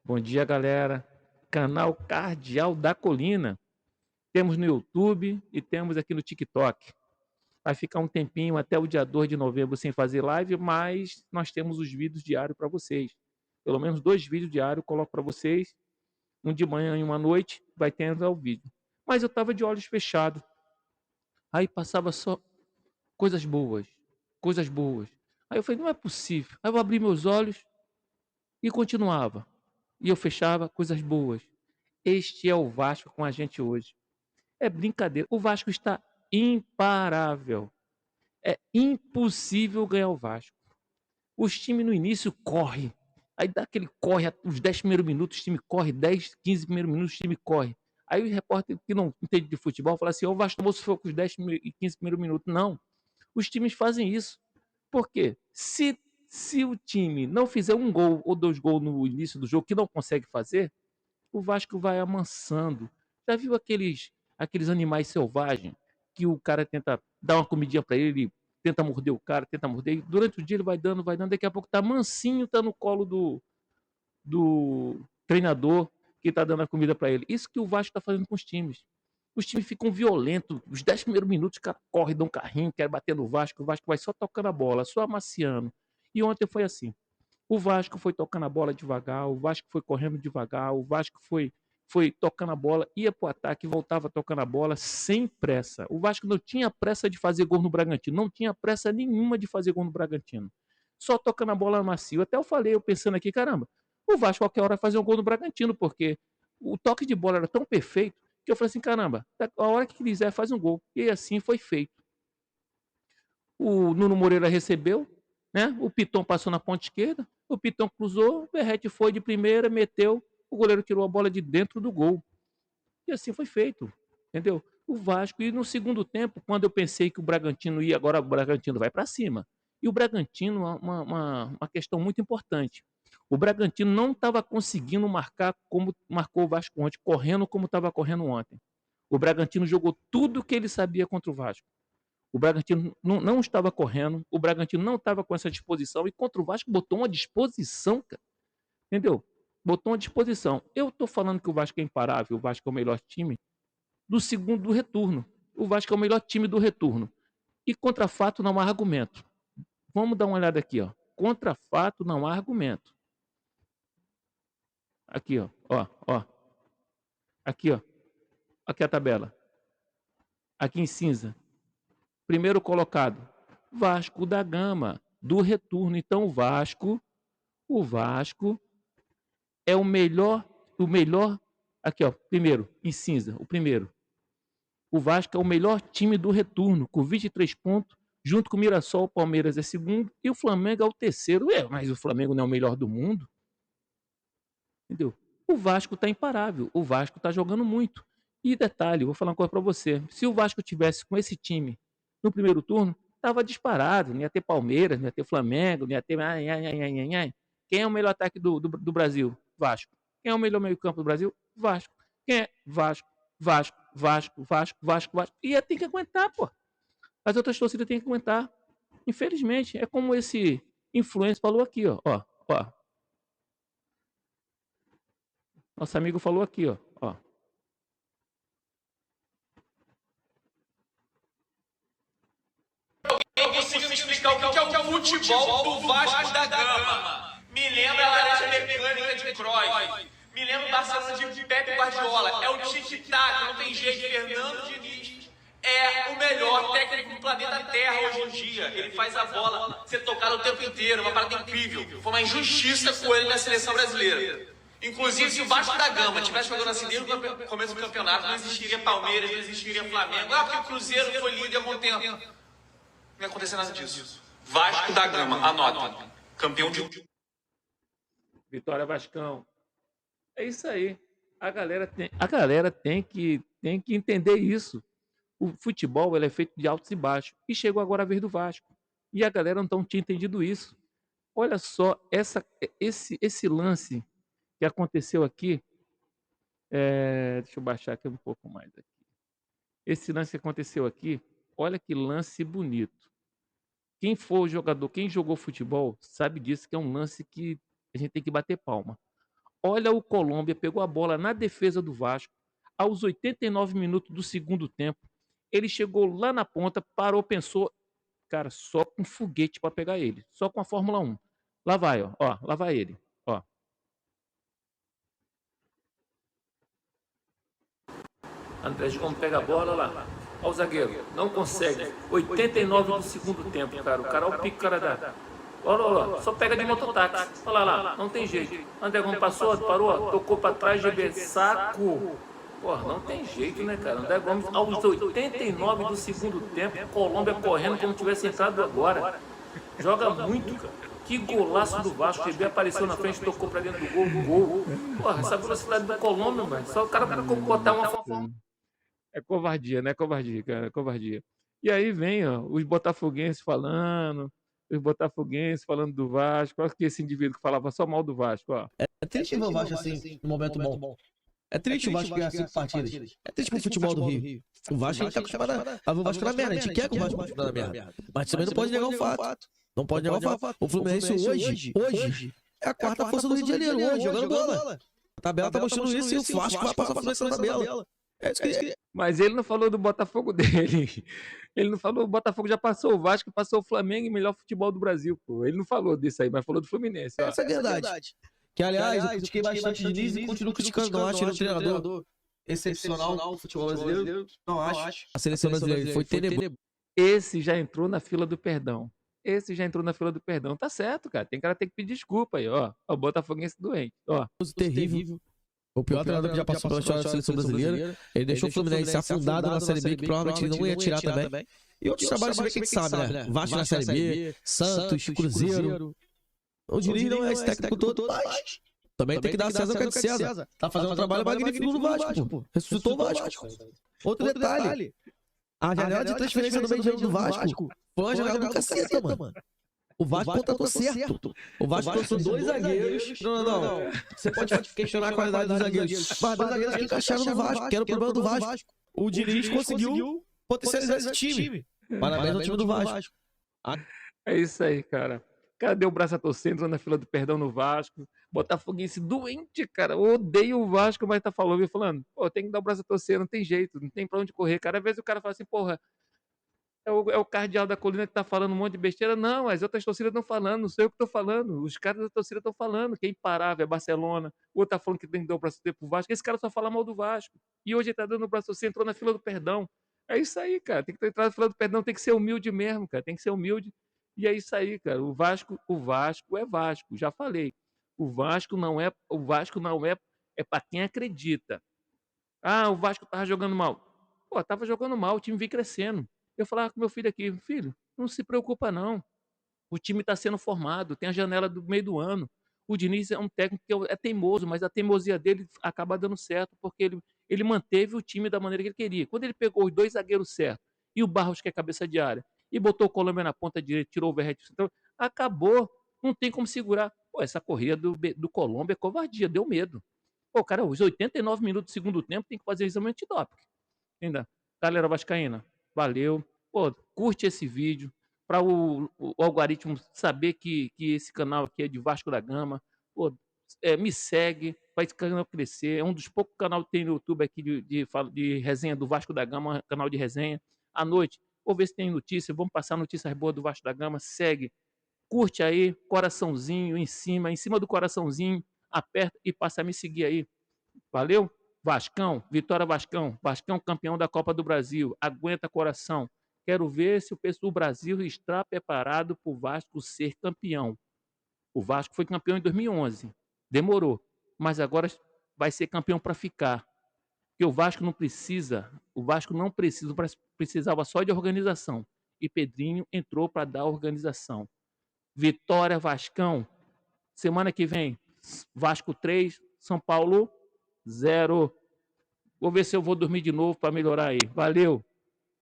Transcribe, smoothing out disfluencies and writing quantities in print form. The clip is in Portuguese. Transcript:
Bom dia, galera. Canal Cardeal da Colina. Temos no YouTube e temos aqui no TikTok. Vai ficar um tempinho até o dia 2 de novembro sem fazer live, mas nós temos os vídeos diários para vocês. Pelo menos 2 vídeos diários eu coloco para vocês. Um de manhã e uma à noite vai ter o vídeo. Mas eu estava de olhos fechados. Aí passava só coisas boas. Coisas boas. Aí eu falei, não é possível. Aí eu abri meus olhos e continuava. E eu fechava coisas boas. Este é o Vasco com a gente hoje. É brincadeira. O Vasco está imparável. É impossível ganhar o Vasco. Os times no início correm. Aí dá aquele corre, os 10 primeiros minutos, o time corre, 10, 15 primeiros minutos, o time corre. Aí o repórter que não entende de futebol fala assim: o Vasco tomou sufoco com os 10 e 15 primeiros minutos. Não. Os times fazem isso. Por quê? Se o time não fizer um gol ou 2 gols no início do jogo, que não consegue fazer, o Vasco vai amansando. Já viu aqueles animais selvagens que o cara tenta dar uma comidinha para ele, tenta morder o cara, tenta morder, e durante o dia ele vai dando, daqui a pouco tá mansinho, tá no colo do treinador que tá dando a comida para ele. Isso que o Vasco tá fazendo com os times. Os times ficam violentos, os 10 primeiros minutos o cara corre, dá um carrinho, quer bater no Vasco, o Vasco vai só tocando a bola, só amaciando. E ontem foi assim. O Vasco foi tocando a bola devagar, o Vasco foi correndo devagar, o Vasco foi tocando a bola, ia para o ataque, voltava tocando a bola sem pressa. O Vasco não tinha pressa de fazer gol no Bragantino, não tinha pressa nenhuma de fazer gol no Bragantino. Só tocando a bola macio. Até eu falei, eu pensando aqui, caramba, o Vasco qualquer hora vai fazer um gol no Bragantino, porque o toque de bola era tão perfeito que eu falei assim, caramba, a hora que quiser faz um gol. E assim foi feito. O Nuno Moreira recebeu, né? O Piton passou na ponta esquerda, o Piton cruzou, o Verratti foi de primeira, meteu, o goleiro tirou a bola de dentro do gol. E assim foi feito, entendeu? O Vasco, e no segundo tempo, quando eu pensei que o Bragantino ia, agora o Bragantino vai para cima. E o Bragantino, uma questão muito importante. O Bragantino não estava conseguindo marcar como marcou o Vasco ontem, correndo como estava correndo ontem. O Bragantino jogou tudo o que ele sabia contra o Vasco. O Bragantino não estava correndo, o Bragantino não estava com essa disposição e contra o Vasco botou uma disposição, cara. Entendeu? Botou uma disposição. Eu tô falando que o Vasco é imparável, o Vasco é o melhor time do segundo retorno. O Vasco é o melhor time do retorno. E contra fato não há argumento. Vamos dar uma olhada aqui, ó. Contra fato não há argumento. Aqui, ó, ó. Aqui, ó. Aqui a tabela. Aqui em cinza. Primeiro colocado, Vasco da Gama, do retorno. Então o Vasco é o melhor, aqui ó, primeiro, em cinza, o primeiro. O Vasco é o melhor time do retorno, com 23 pontos, junto com o Mirassol, o Palmeiras é segundo e o Flamengo é o terceiro. Mas o Flamengo não é o melhor do mundo, entendeu? O Vasco está imparável, o Vasco está jogando muito. E detalhe, vou falar uma coisa para você, se o Vasco tivesse com esse time no primeiro turno, estava disparado, não ia ter Palmeiras, não ia ter Flamengo, não ia ter... Quem é o melhor ataque do Brasil? Vasco. Quem é o melhor meio campo do Brasil? Vasco. Quem é? Vasco, Vasco, Vasco, Vasco, Vasco, Vasco. E tem que aguentar, pô. As outras torcidas têm que aguentar. Infelizmente, é como esse influencer falou aqui, ó. Ó. Nosso amigo falou aqui, ó. Eu consigo me explicar o que é o futebol do Vasco da Gama. Me lembra a laranja mecânica de Cruyff. Me lembra o Barcelona de Pepe Guardiola. É o tic-tac, não tem jeito. Fernando Diniz é o melhor técnico do planeta Terra hoje em dia. Ele faz a bola ser tocada o tempo inteiro, uma parada incrível. Foi uma injustiça com ele na seleção brasileira. Inclusive, se o Vasco da Gama tivesse jogando assim desde o começo do campeonato, não existiria Palmeiras, não existiria Flamengo. Porque o Cruzeiro foi líder há muito tempo. Não ia acontecer nada disso. Vasco da Gama, anota. Campeão de... Vitória Vascão. É isso aí. A galera tem que entender isso. O futebol ele é feito de altos e baixos. E chegou agora a vez do Vasco. E a galera não tinha entendido isso. Olha só esse lance que aconteceu aqui. Deixa eu baixar aqui um pouco mais. Aqui. Esse lance que aconteceu aqui. Olha que lance bonito. Quem for jogador, quem jogou futebol, sabe disso que é um lance que a gente tem que bater palma. Olha, o Colômbia pegou a bola na defesa do Vasco. Aos 89 minutos do segundo tempo, ele chegou lá na ponta, parou, pensou, cara, só com foguete para pegar ele, só com a Fórmula 1. Lá vai, ó, lá vai ele, ó. André Gomes pega a bola lá. Olha o zagueiro, não consegue. 89 do segundo tempo, cara. O cara, olha o pico, cara dá. Olha, só pega de mototáxi. Olha lá, não tem jeito. André Gomes passou, parou, tocou pra trás, GB, saco. Porra, não tem jeito, né, cara? André Gomes, aos 89 do segundo tempo, Colômbia correndo como tivesse entrado agora. Joga muito, cara. Que golaço do Vasco. GB apareceu na frente, tocou pra dentro do gol. Porra, essa velocidade do Colômbia, mano. Só o cara botar uma forma. É covardia, né? Covardia, cara, covardia. E aí vem, ó, os botafoguenses falando, do Vasco. Olha que esse indivíduo que falava só mal do Vasco, ó. É triste ver o Vasco assim, no momento bom. É triste o Vasco ganhar 5 partidas. É triste pro futebol do Rio. O Vasco não tá acostumado a ver o Vasco na merda. A gente quer que o Vasco na merda. Mas também não pode negar o fato. Não pode negar o fato. O Fluminense hoje é a quarta força do Rio de Janeiro, hoje, jogando bola. A tabela tá mostrando isso e o Vasco vai passar o Fluminense na tabela. É isso que... Mas ele não falou do Botafogo dele. Ele não falou, o Botafogo já passou o Vasco, passou o Flamengo em melhor futebol do Brasil, pô. Ele não falou disso aí, mas falou do Fluminense. Ó. Essa é verdade. Que, aliás, eu critiquei bastante o Diniz e continuo criticando. Não acho ele um treinador excepcional no futebol brasileiro. Não acho. A seleção brasileira foi tenebrosa. Esse já entrou na fila do perdão. Tá certo, cara. Tem cara que tem que pedir desculpa aí, ó. O Botafoguense doente, ó. Terrível. O pior treinador que já passou pela história da seleção brasileira. Ele deixou o Fluminense afundado na Série B, que provavelmente ele não ia tirar também. E outros trabalhos você vê que a gente sabe, né? Vasco na Série B, Santos, Cruzeiro. O Diniz não é esse técnico todo, mas também tem que dar César o que é de César. Tá fazendo um trabalho magnífico no Vasco, pô. Ressuscitou o Vasco. Outro detalhe. A janela de transferência do meio de ano do Vasco foi uma janela do caceta, mano. O Vasco contratou certo. O Vasco trouxe 2 zagueiros. Não. Você pode questionar a qualidade dos zagueiros. Mas 2 zagueiros que encaixaram no Vasco, que era o problema do Vasco. O Diniz conseguiu potencializar esse time. Parabéns ao time do Vasco. É isso aí, cara. O cara deu o braço a torcer, entrou na fila do perdão no Vasco. Botafoguense doente, cara. Eu odeio o Vasco, mas tá falando, pô, tem que dar o braço a torcer, não tem jeito, não tem pra onde correr. Cara, às vezes o cara fala assim, porra, é o cardeal da colina que tá falando um monte de besteira. Não, as outras torcidas estão falando, não sei eu que tô falando. Os caras da torcida estão falando, que é imparável, é Barcelona. O outro tá falando que tem que dar o braço a torcer pro Vasco. Esse cara só fala mal do Vasco. E hoje ele tá dando o braço a torcer, entrou na fila do perdão. É isso aí, cara. Tem que entrar na fila do perdão, tem que ser humilde mesmo, cara. Tem que ser humilde. E é isso aí, cara. O Vasco é Vasco, já falei. O Vasco não é para quem acredita. Ah, o Vasco tava jogando mal. Pô, tava jogando mal, o time vem crescendo. Eu falava com meu filho aqui, filho, não se preocupa não. O time está sendo formado, tem a janela do meio do ano. O Diniz é um técnico que é teimoso, mas a teimosia dele acaba dando certo, porque ele manteve o time da maneira que ele queria. Quando ele pegou os 2 zagueiros certos, e o Barros, que é cabeça de área, e botou o Colômbia na ponta direita, tirou o Verratti, então, acabou. Não tem como segurar. Pô, essa corrida do Colômbia é covardia, deu medo. Pô, cara, os 89 minutos do segundo tempo tem que fazer exame antidoping. Ainda. Galera vascaína, valeu. Pô, curte esse vídeo para o algoritmo saber que esse canal aqui é de Vasco da Gama. Pô, me segue, para esse canal crescer. É um dos poucos canais que tem no YouTube aqui de resenha do Vasco da Gama, canal de resenha. À noite, vou ver se tem notícia, vamos passar notícias boas do Vasco da Gama. Segue, curte aí, coraçãozinho em cima do coraçãozinho, aperta e passa a me seguir aí. Valeu? Vascão, Vitória Vascão, Vascão campeão da Copa do Brasil, aguenta coração. Quero ver se o pessoal do Brasil está preparado para o Vasco ser campeão. O Vasco foi campeão em 2011, demorou, mas agora vai ser campeão para ficar. Porque o Vasco não precisa, precisava só de organização. E Pedrinho entrou para dar organização. Vitória Vascão, semana que vem, Vasco 3, São Paulo 0. Vou ver se eu vou dormir de novo para melhorar aí. Valeu!